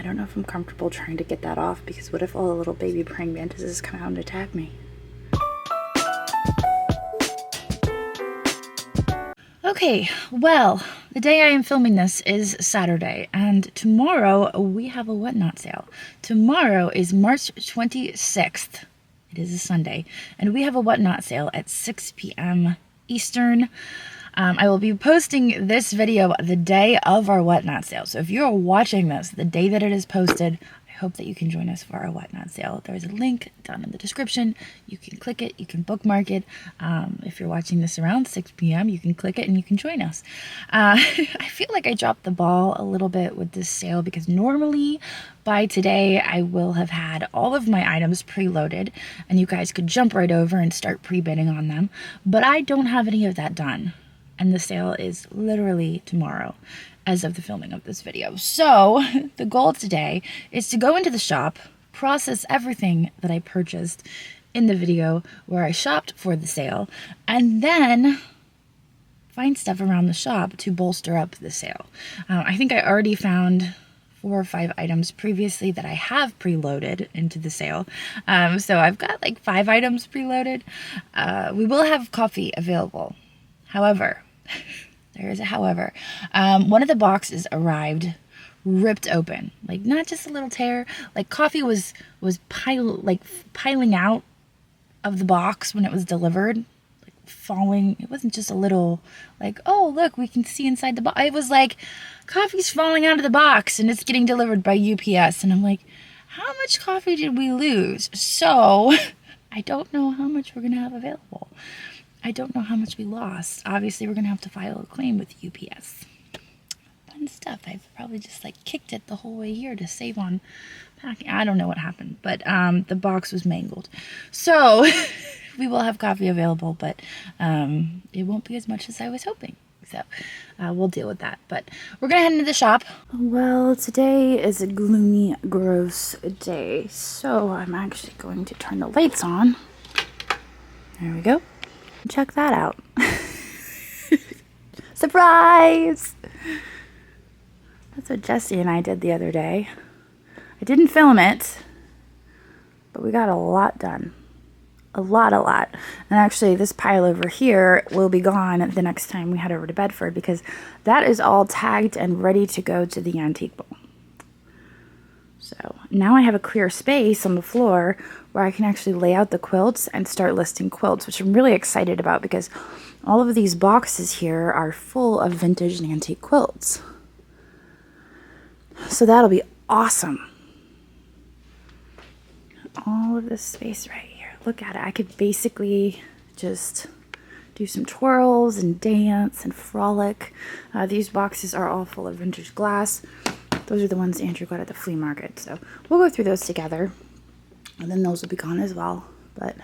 I don't know if I'm comfortable trying to get that off, because what if all the little baby praying mantises come out and attack me? Okay, well, the day I am filming this is Saturday, and tomorrow we have a whatnot sale. Tomorrow is March 26th. It is a Sunday, and we have a whatnot sale at 6 p.m. Eastern. I will be posting this video the day of our whatnot sale. So if you're watching this the day that it is posted, I hope that you can join us for our whatnot sale. There's a link down in the description. You can click it, you can bookmark it. If you're watching this around 6 p.m., you can click it and you can join us. I feel like I dropped the ball a little bit with this sale, because normally by today I will have had all of my items preloaded and you guys could jump right over and start pre-bidding on them. But I don't have any of that done. And the sale is literally tomorrow as of the filming of this video. So the goal today is to go into the shop, process everything that I purchased in the video where I shopped for the sale, and then find stuff around the shop to bolster up the sale. I think I already found 4 or 5 items previously that I have preloaded into the sale. So I've got like 5 items preloaded. We will have coffee available. However, there is a however. One of the boxes arrived ripped open, like not just a little tear, like coffee was piling out of the box when it was delivered, like falling. It wasn't just a little like, oh look, we can see inside the box. It was like coffee's falling out of the box and it's getting delivered by UPS, and I'm like, how much coffee did we lose? So I don't know how much we're gonna have available. I don't know how much we lost. Obviously, we're going to have to file a claim with UPS. Fun stuff. I've probably just like kicked it the whole way here to save on packing. I don't know what happened, but the box was mangled. So we will have coffee available, but it won't be as much as I was hoping. So we'll deal with that. But we're going to head into the shop. Well, today is a gloomy, gross day. So I'm actually going to turn the lights on. There we go. Check that out. Surprise! That's what Jesse and I did the other day. I didn't film it, but we got a lot done. A lot. And actually, this pile over here will be gone the next time we head over to Bedford, because that is all tagged and ready to go to the antique bowl. So now I have a clear space on the floor where I can actually lay out the quilts and start listing quilts, which I'm really excited about, because all of these boxes here are full of vintage and antique quilts. So that'll be awesome. All of this space right here. Look at it. I could basically just do some twirls and dance and frolic. These boxes are all full of vintage glass. Those are the ones Andrew got at the flea market. So we'll go through those together, and then those will be gone as well. But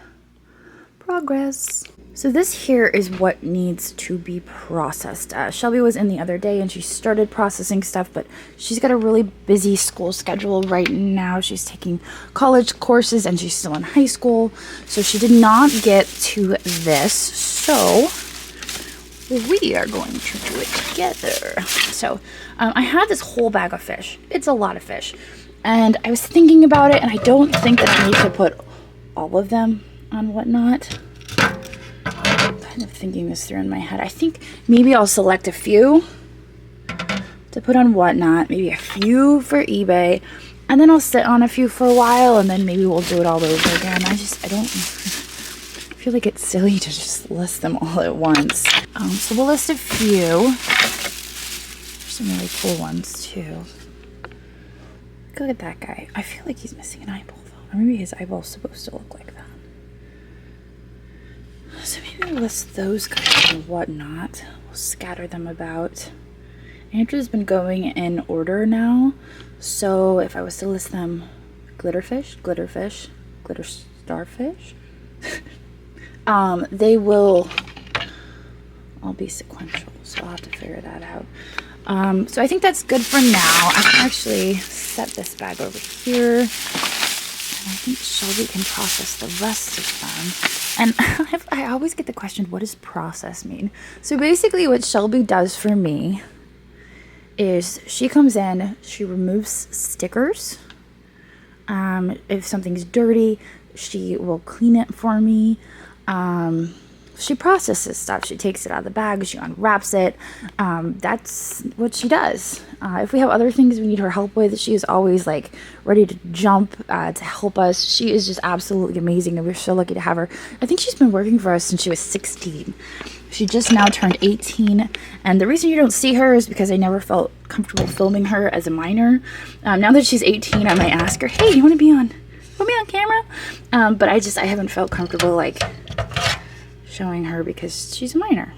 progress. So this here is what needs to be processed. Shelby was in the other day and she started processing stuff, but she's got a really busy school schedule right now. She's taking college courses and she's still in high school, so she did not get to this. So we are going to do it together. So I have this whole bag of fish. It's a lot of fish. And I was thinking about it, and I don't think that I need to put all of them on Whatnot. I'm kind of thinking this through in my head. I think maybe I'll select a few to put on Whatnot, maybe a few for eBay, and then I'll sit on a few for a while, and then maybe we'll do it all over again. I feel like it's silly to just list them all at once. So we'll list a few. There's some really cool ones too. Look at that guy. I feel like he's missing an eyeball though. Or maybe his eyeball's supposed to look like that. So maybe we'll list those guys and Whatnot. We'll scatter them about. Andrew's been going in order now. So if I was to list them, glitterfish, glitter starfish, they will all be sequential, so I'll have to figure that out. So I think that's good for now. I can actually set this bag over here, and I think Shelby can process the rest of them. And I always get the question, what does process mean? So basically what Shelby does for me is she comes in, she removes stickers. If something's dirty, she will clean it for me. She processes stuff. She takes it out of the bag, she unwraps it. That's what she does. If we have other things we need her help with, she is always like ready to jump to help us. She is just absolutely amazing, and we're so lucky to have her. I think she's been working for us since she was 16. She just now turned 18, and the reason you don't see her is because I never felt comfortable filming her as a minor. Now that she's 18, I might ask her, hey, you want to put me on camera? But I haven't felt comfortable like showing her because she's a minor.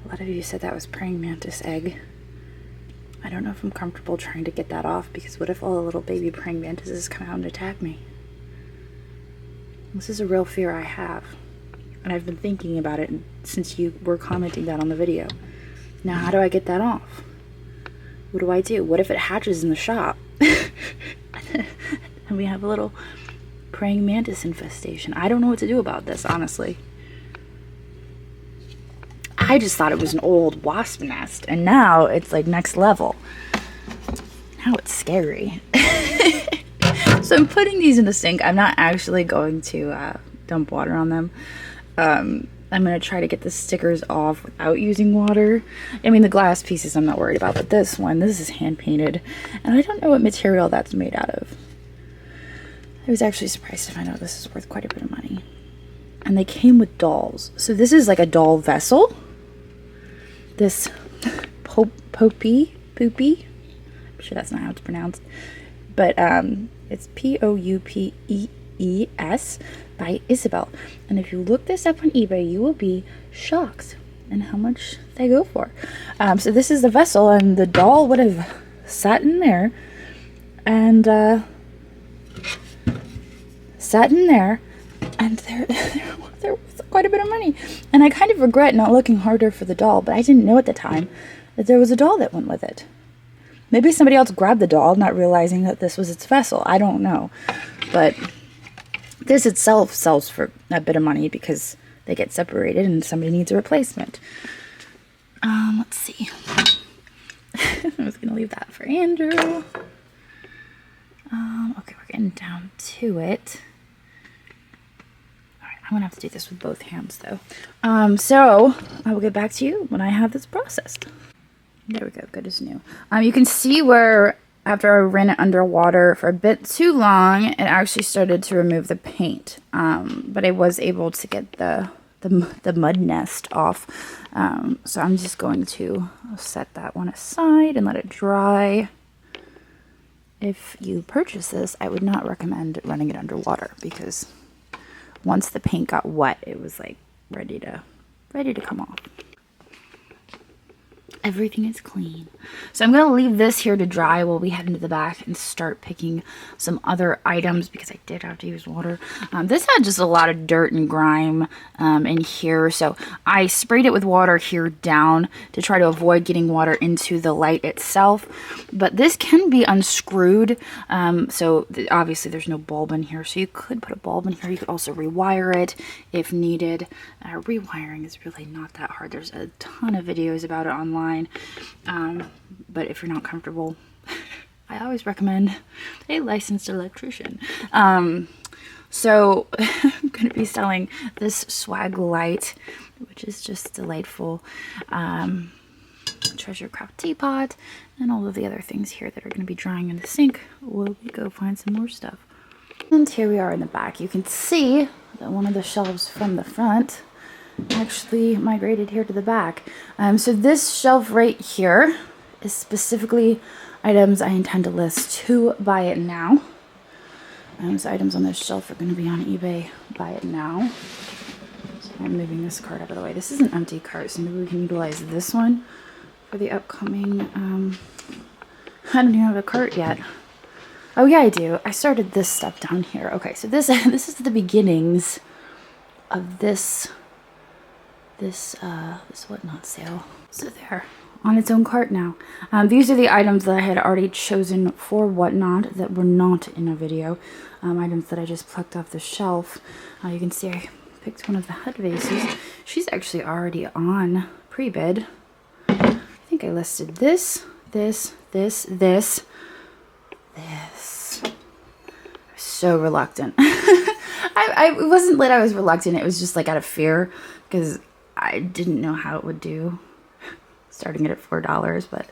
A lot of you said that was praying mantis egg. I don't know if I'm comfortable trying to get that off, because what if all the little baby praying mantises come out and attack me? This is a real fear I have, and I've been thinking about it since you were commenting that on the video. Now, how do I get that off? What do I do? What if it hatches in the shop and we have a little praying mantis infestation? I don't know what to do about this, honestly. I just thought it was an old wasp nest, and now it's like next level. Now it's scary. So I'm putting these in the sink. I'm not actually going to dump water on them. I'm going to try to get the stickers off without using water. I mean, the glass pieces I'm not worried about, but this is hand painted, and I don't know what material that's made out of. I was actually surprised to find out this is worth quite a bit of money. And they came with dolls. So this is like a doll vessel. This poopy, I'm sure that's not how it's pronounced, but it's Poupees by Isabel. And if you look this up on eBay, you will be shocked in how much they go for. So this is the vessel, and the doll would have sat in there, and there was quite a bit of money. And I kind of regret not looking harder for the doll, but I didn't know at the time that there was a doll that went with it. Maybe somebody else grabbed the doll, not realizing that this was its vessel. I don't know. But this itself sells for a bit of money because they get separated and somebody needs a replacement. Let's see. I was going to leave that for Andrew. Okay, we're getting down to it. I'm gonna have to do this with both hands though. So I will get back to you when I have this processed. There we go, good as new. You can see where after I ran it underwater for a bit too long, it actually started to remove the paint. But I was able to get the mud nest off. So I'm just going to set that one aside and let it dry. If you purchase this, I would not recommend running it underwater, because once the paint got wet, it was like ready to come off. Everything is clean. So I'm going to leave this here to dry while we head into the back and start picking some other items, because I did have to use water. This had just a lot of dirt and grime in here, so I sprayed it with water here down to try to avoid getting water into the light itself. But this can be unscrewed, so obviously there's no bulb in here, so you could put a bulb in here. You could also rewire it if needed. Rewiring is really not that hard. There's a ton of videos about it online. But if you're not comfortable, I always recommend a licensed electrician. So I'm going to be selling this swag light, which is just delightful. Treasure craft teapot, and all of the other things here that are going to be drying in the sink while we go find some more stuff. And here we are in the back. You can see that one of the shelves from the front actually migrated here to the back. So this shelf right here is specifically items I intend to list to buy it now. So items on this shelf are going to be on eBay, buy it now. So I'm moving this cart out of the way. This is an empty cart, so maybe we can utilize this one for the upcoming, I don't even have a cart yet. Oh yeah, I do. I started this stuff down here. Okay, so this is the beginnings of this whatnot sale. So there, on its own cart now. These are the items that I had already chosen for whatnot that were not in a video. Items that I just plucked off the shelf. You can see I picked one of the head vases. She's actually already on pre-bid. I think I listed this. So reluctant. It wasn't that I was reluctant, it was just like out of fear because I didn't know how it would do starting it at $4, but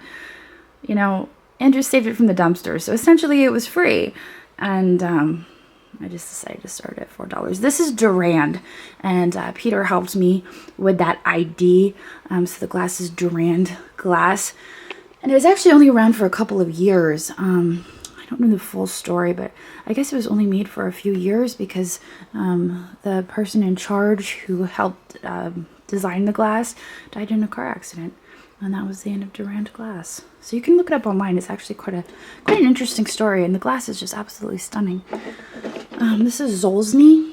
you know, Andrew saved it from the dumpster, so essentially it was free, and I just decided to start at $4. This is Durand, and Peter helped me with that ID, so the glass is Durand glass, and it was actually only around for a couple of years. I don't know the full story, but I guess it was only made for a few years because the person in charge who helped design the glass died in a car accident, and that was the end of Durand glass. So you can look it up online. It's actually quite an interesting story, and the glass is just absolutely stunning. This is Zolzne.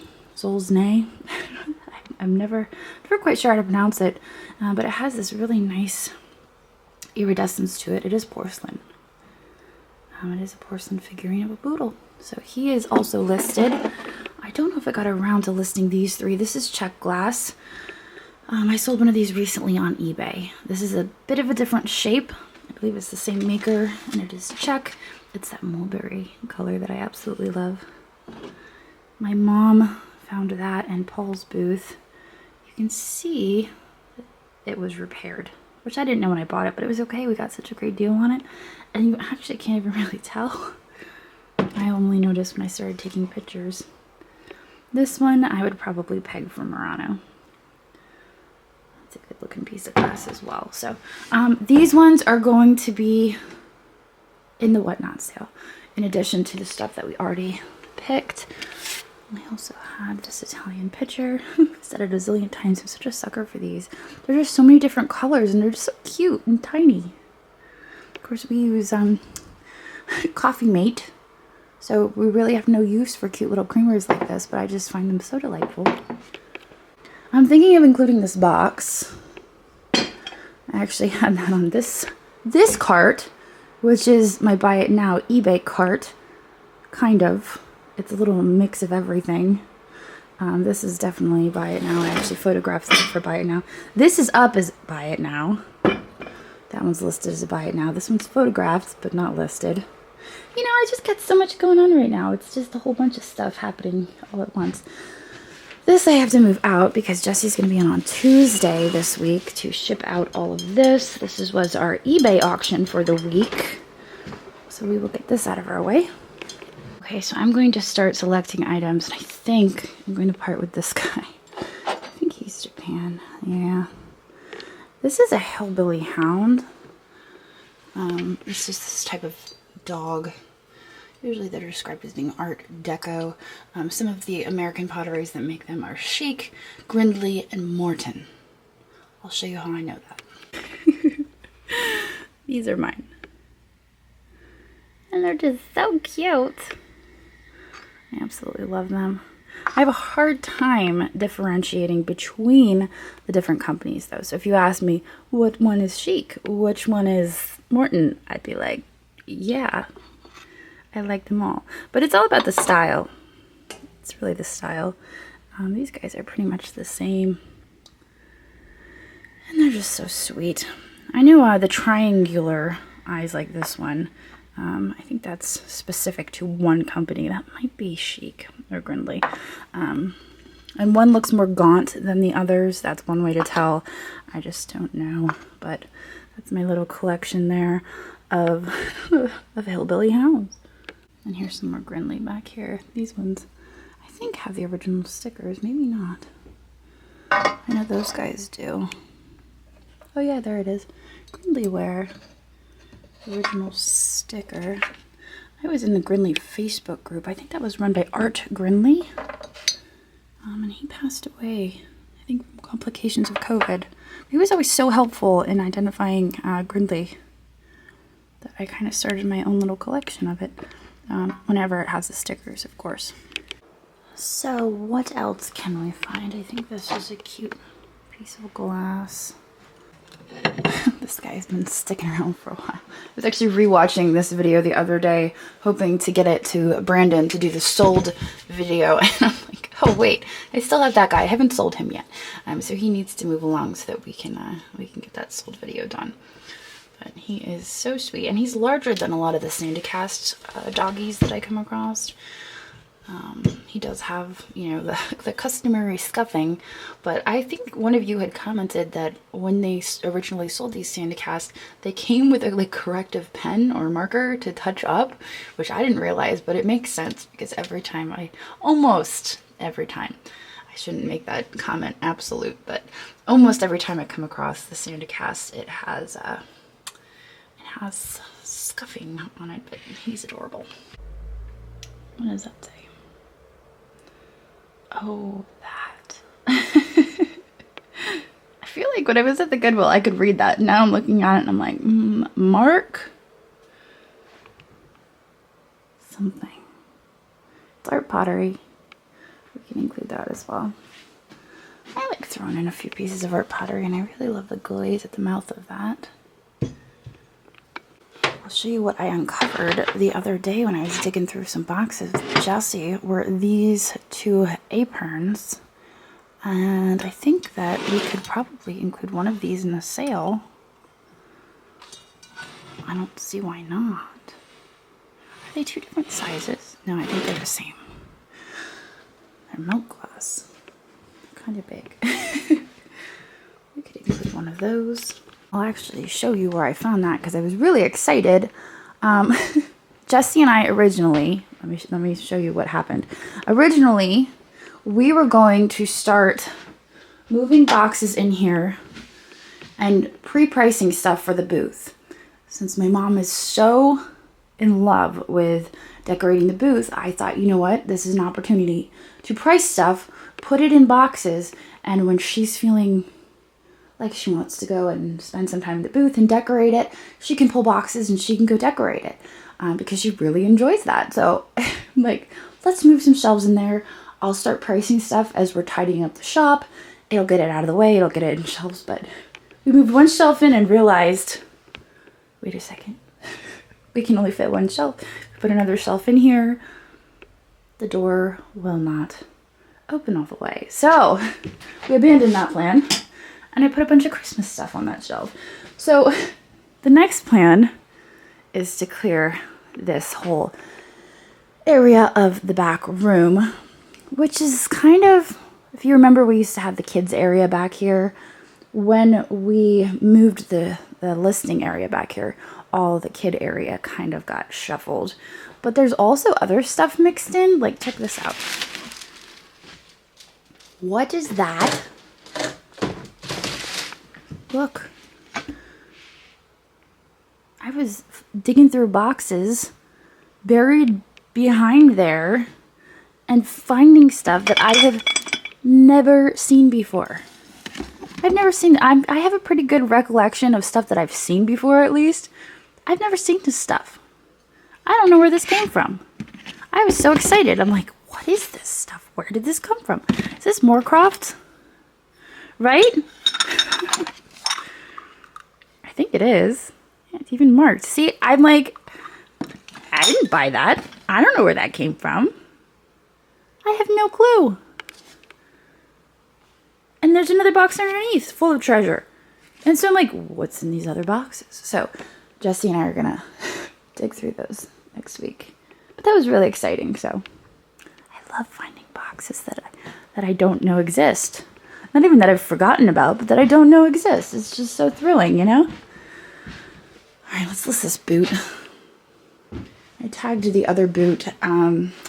I'm never quite sure how to pronounce it, but it has this really nice iridescence to it. It is porcelain. It is a porcelain figurine of a poodle. So he is also listed. I don't know if I got around to listing these three. This is Czech glass. I sold one of these recently on eBay. This is a bit of a different shape. I believe it's the same maker, and it is Czech. It's that mulberry color that I absolutely love. My mom found that in Paul's booth. You can see it was repaired, which I didn't know when I bought it, but it was okay. We got such a great deal on it, and you actually can't even really tell. I only noticed when I started taking pictures. This one I would probably peg for Murano. It's a good looking piece of glass as well. So these ones are going to be in the whatnot sale, in addition to the stuff that we already picked. I also had this Italian pitcher. I've said it a zillion times, I'm such a sucker for these. There's just so many different colors, and they're just so cute and tiny. Of course, we use Coffee Mate, so we really have no use for cute little creamers like this, but I just find them so delightful. I'm thinking of including this box. I actually had that on this cart, which is my Buy It Now eBay cart, kind of. It's a little mix of everything. This is definitely Buy It Now. I actually photographed it for Buy It Now. This is up as Buy It Now. That one's listed as a Buy It Now. This one's photographed, but not listed. You know, I just got so much going on right now. It's just a whole bunch of stuff happening all at once. This I have to move out because Jesse's going to be in on Tuesday this week to ship out all of this. This was our eBay auction for the week. So we will get this out of our way. Okay, so I'm going to start selecting items, and I think I'm going to part with this guy. I think he's Japan. Yeah. This is a hillbilly hound. It's just this type of dog. Usually they're described as being Art Deco. Some of the American potteries that make them are Sheik, Grindley, and Morton. I'll show you how I know that. These are mine. And they're just so cute. I absolutely love them. I have a hard time differentiating between the different companies though. So if you ask me, what one is Chic, which one is Morton, I'd be like, yeah, I like them all. But it's all about the style. It's really the style. These guys are pretty much the same. And they're just so sweet. I know the triangular eyes like this one. I think that's specific to one company. That might be Chic or Grindley. And one looks more gaunt than the others. That's one way to tell. I just don't know. But that's my little collection there of hillbilly hounds. And here's some more Grindley back here. These ones, I think, have the original stickers. Maybe not. I know those guys do. Oh yeah, there it is. Grindley wear. Original sticker. I was in the Grindley Facebook group. I think that was run by Art Grindley. And he passed away, I think, from complications of COVID. He was always so helpful in identifying Grindley that I kind of started my own little collection of it. Whenever it has the stickers, of course. So what else can we find? I think this is a cute piece of glass. This guy's been sticking around for a while. I was actually rewatching this video the other day, hoping to get it to Brandon to do the sold video, and I'm like, oh wait, I still have that guy. I haven't sold him yet, so he needs to move along so that we can get that sold video done. But he is so sweet, and he's larger than a lot of the Sandicast doggies that I come across. He does have, you know, the customary scuffing, but I think one of you had commented that when they originally sold these Sandicast, they came with a like corrective pen or marker to touch up, which I didn't realize, but it makes sense because almost every time, I shouldn't make that comment absolute, but almost every time I come across the Sandicast, it has scuffing on it, but he's adorable. What does that say? Oh, that. I feel like when I was at the Goodwill, I could read that. Now I'm looking at it and I'm like, Mark? Something. It's art pottery. We can include that as well. I like throwing in a few pieces of art pottery, and I really love the glaze at the mouth of that. I'll show you what I uncovered the other day when I was digging through some boxes with Jessie were these two aprons. And I think that we could probably include one of these in the sale. I don't see why not. Are they two different sizes? No, I think they're the same. They're milk glass. Kind of big. We could include one of those. I'll actually show you where I found that because I was really excited. Jessie and I originally, let me show you what happened. Originally, we were going to start moving boxes in here and pre-pricing stuff for the booth. Since my mom is so in love with decorating the booth, I thought, you know what, this is an opportunity to price stuff, put it in boxes, and when she's feeling like she wants to go and spend some time at the booth and decorate it, she can pull boxes and she can go decorate it because she really enjoys that. So I'm like, let's move some shelves in there. I'll start pricing stuff as we're tidying up the shop. It'll get it out of the way. It'll get it in shelves. But we moved one shelf in and realized, wait a second, we can only fit one shelf. Put another shelf in here. The door will not open all the way. So we abandoned that plan. And I put a bunch of Christmas stuff on that shelf. So the next plan is to clear this whole area of the back room, which is kind of, if you remember, we used to have the kids area back here. When we moved the listing area back here, all the kid area kind of got shuffled. But there's also other stuff mixed in. Like, check this out. What is that? Look, I was digging through boxes buried behind there and finding stuff that I have never seen before. I've never seen, I have a pretty good recollection of stuff that I've seen before, at least. I've never seen this stuff. I don't know where this came from. I was so excited. I'm like, what is this stuff? Where did this come from? Is this Moorcroft? Right? I think it is. Yeah, it's even marked. See, I'm like, I didn't buy that. I don't know where that came from. I have no clue. And there's another box underneath full of treasure. And so I'm like, what's in these other boxes? So Jessie and I are gonna dig through those next week. But that was really exciting. So I love finding boxes that I don't know exist. Not even that I've forgotten about, but that I don't know exist. It's just so thrilling, you know? All right, let's list this boot. I tagged the other boot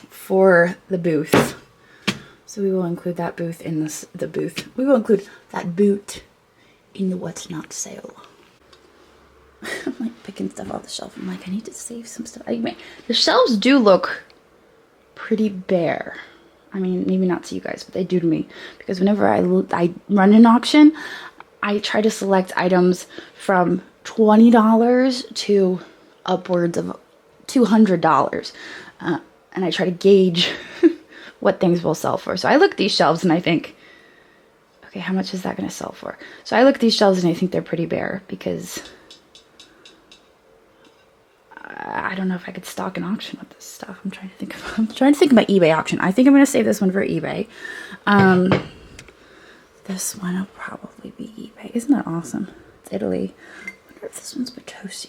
for the booth. So we will include that booth in the booth. We will include that boot in the what's not sale. I'm like picking stuff off the shelf. I'm like, I need to save some stuff. The shelves do look pretty bare. I mean, maybe not to you guys, but they do to me. Because whenever I run an auction, I try to select items from $20 to upwards of $200. And I try to gauge what things will sell for. So I look at these shelves and I think, okay, how much is that going to sell for? So I look at these shelves and I think they're pretty bare because I don't know if I could stock an auction with this stuff. I'm trying to think of my eBay auction. I think I'm going to save this one for eBay. This one will probably be eBay. Isn't that awesome? It's Italy. I wonder wonder if this one's Potosi.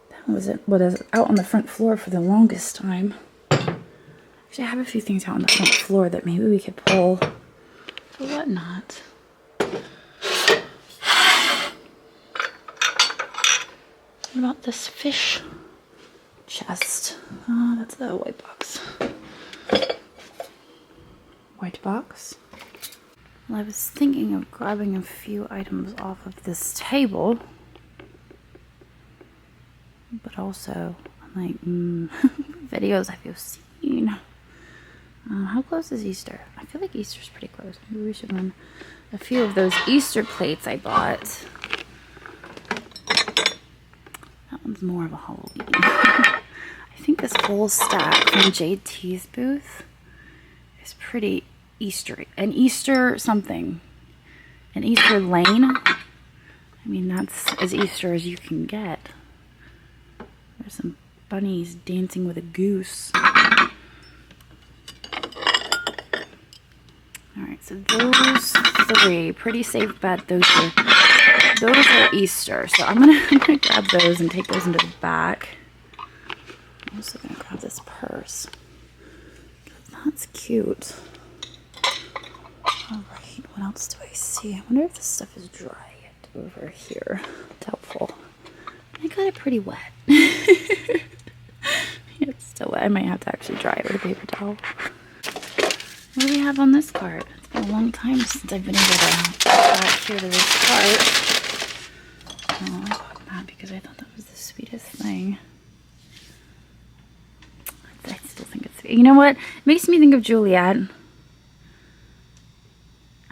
That one was out on the front floor for the longest time. Actually, I have a few things out on the front floor that maybe we could pull or whatnot. What about this fish chest? Oh, that's the white box. White box. Well, I was thinking of grabbing a few items off of this table. But also, I'm like, videos have you seen? How close is Easter? I feel like Easter's pretty close. Maybe we should run a few of those Easter plates I bought. That one's more of a Halloween. I think this whole stack from JT's booth is pretty Eastery. An Easter something. An Easter lane. I mean, that's as Easter as you can get. There's some bunnies dancing with a goose. Alright, so those three, pretty safe bet. Those are Easter. So I'm gonna grab those and take those into the back. I'm also gonna grab this purse. That's cute. Alright, what else do I see? I wonder if this stuff is dry yet over here. Doubtful. I got it pretty wet. It's still wet. I might have to actually dry it with a paper towel. What do we have on this cart? It's been a long time since I've been able to get back here to this cart. Oh, I bought that because I thought that was the sweetest thing. I still think it's sweet. You know what? It makes me think of Juliet.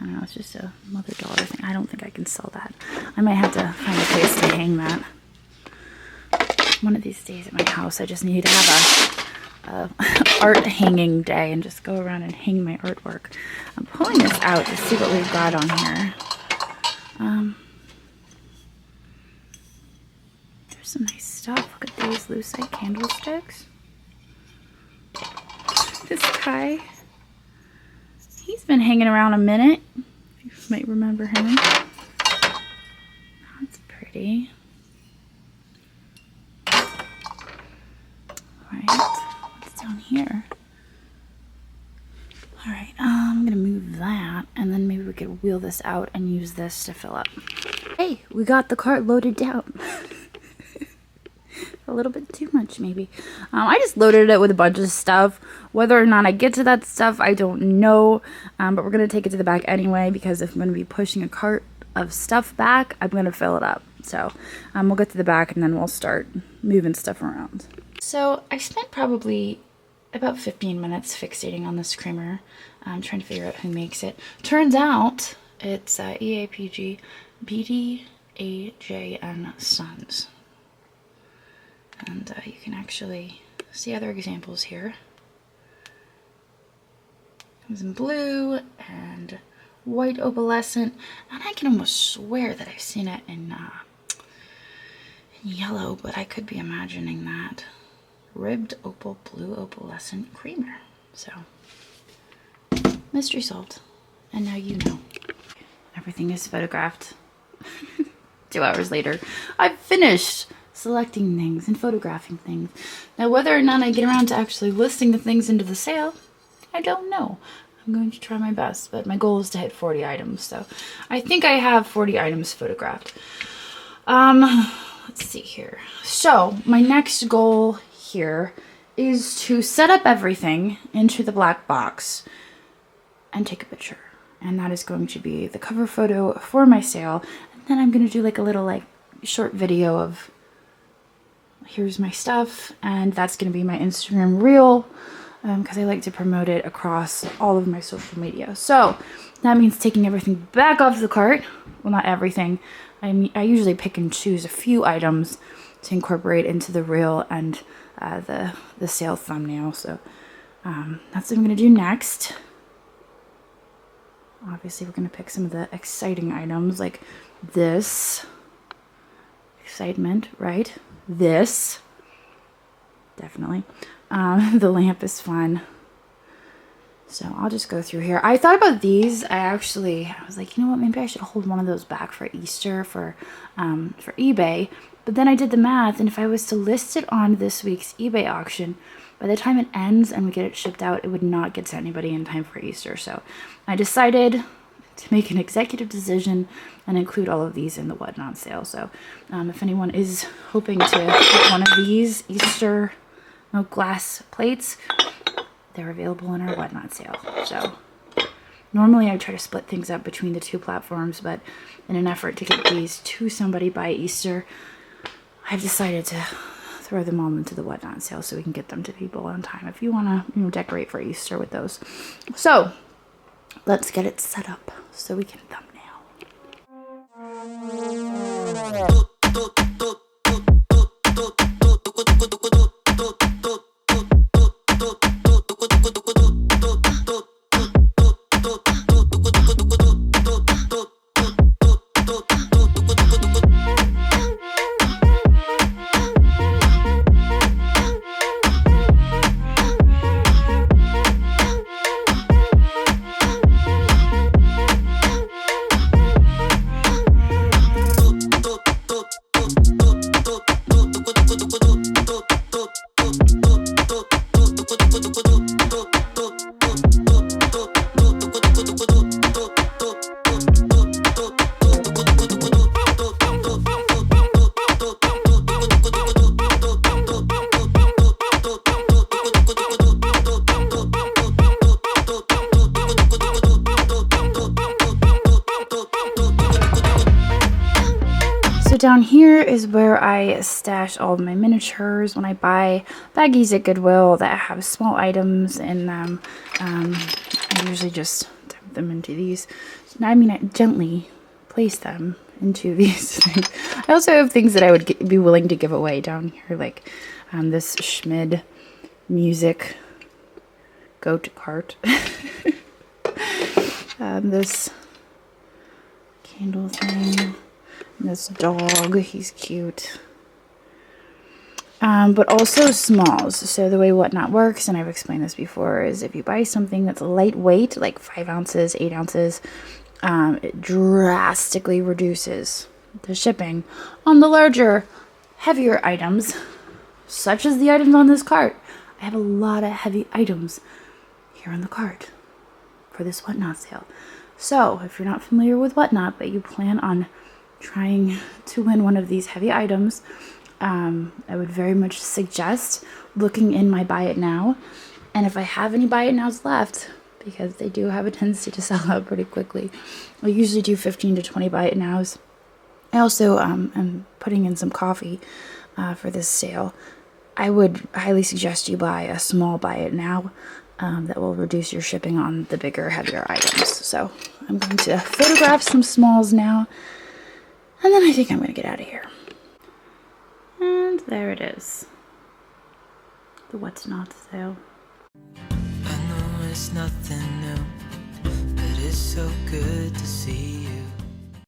I don't know, it's just a mother-daughter thing. I don't think I can sell that. I might have to find a place to hang that. One of these days at my house, I just need to have a art hanging day and just go around and hang my artwork. I'm pulling this out to see what we've got on here. There's some nice stuff. Look at these lucite candlesticks. This guy, he's been hanging around a minute. You might remember him. That's pretty. What's down here? Alright, I'm gonna move that, and then maybe we could wheel this out and use this to fill up. Hey, we got the cart loaded down. A little bit too much, maybe. I just loaded it with a bunch of stuff. Whether or not I get to that stuff, I don't know. But we're gonna take it to the back anyway, because if I'm gonna be pushing a cart of stuff back, I'm gonna fill it up. So, we'll get to the back and then we'll start moving stuff around. So I spent probably about 15 minutes fixating on this creamer, trying to figure out who makes it. Turns out it's EAPG BDAJN Sons. And you can actually see other examples here. It was in blue and white opalescent, and I can almost swear that I've seen it in yellow, but I could be imagining that. Ribbed opal blue opalescent creamer. So, mystery solved. And now you know. Everything is photographed. 2 hours later, I've finished selecting things and photographing things. Now, whether or not I get around to actually listing the things into the sale, I don't know. I'm going to try my best, but my goal is to hit 40 items. So, I think I have 40 items photographed. Let's see here. So, my next goal here is to set up everything into the black box and take a picture. And that is going to be the cover photo for my sale. And then I'm going to do like a little short video of here's my stuff, and that's going to be my Instagram reel, because I like to promote it across all of my social media. So that means taking everything back off the cart. Well, not everything. I usually pick and choose a few items to incorporate into the reel and the sale thumbnail. So that's what I'm going to do next. Obviously, we're going to pick some of the exciting items like this. Excitement, right? This. Definitely. The lamp is fun. So I'll just go through here. I thought about these. I was like, you know what, maybe I should hold one of those back for Easter for eBay. But then I did the math, and if I was to list it on this week's eBay auction, by the time it ends and we get it shipped out, it would not get to anybody in time for Easter. So I decided to make an executive decision and include all of these in the Whatnot sale. So if anyone is hoping to get one of these Easter glass plates, they're available in our Whatnot sale. So normally I try to split things up between the two platforms, but in an effort to get these to somebody by Easter, I've decided to throw them all into the Whatnot sale so we can get them to people on time if you want to decorate for Easter with those. So let's get it set up so we can thumbnail. So down here is where I stash all of my miniatures when I buy baggies at Goodwill that have small items in them. I usually just dump them into these. I gently place them into these things. I also have things that I would be willing to give away down here, like this Schmid music goat cart. This candle thing. This dog, he's cute. But also smalls. So the way Whatnot works, and I've explained this before, is if you buy something that's lightweight, like 5 ounces, 8 ounces, it drastically reduces the shipping on the larger, heavier items, such as the items on this cart. I have a lot of heavy items here on the cart for this Whatnot sale. So if you're not familiar with Whatnot, but you plan on trying to win one of these heavy items, I would very much suggest looking in my Buy It Now. And if I have any Buy It Nows left, because they do have a tendency to sell out pretty quickly, I usually do 15 to 20 Buy It Nows. I also am putting in some coffee for this sale. I would highly suggest you buy a small Buy It Now that will reduce your shipping on the bigger, heavier items. So I'm going to photograph some smalls now, and then I think I'm going to get out of here. And there it is. The Whatnot sale. I know it's nothing new, but it's so good to see you.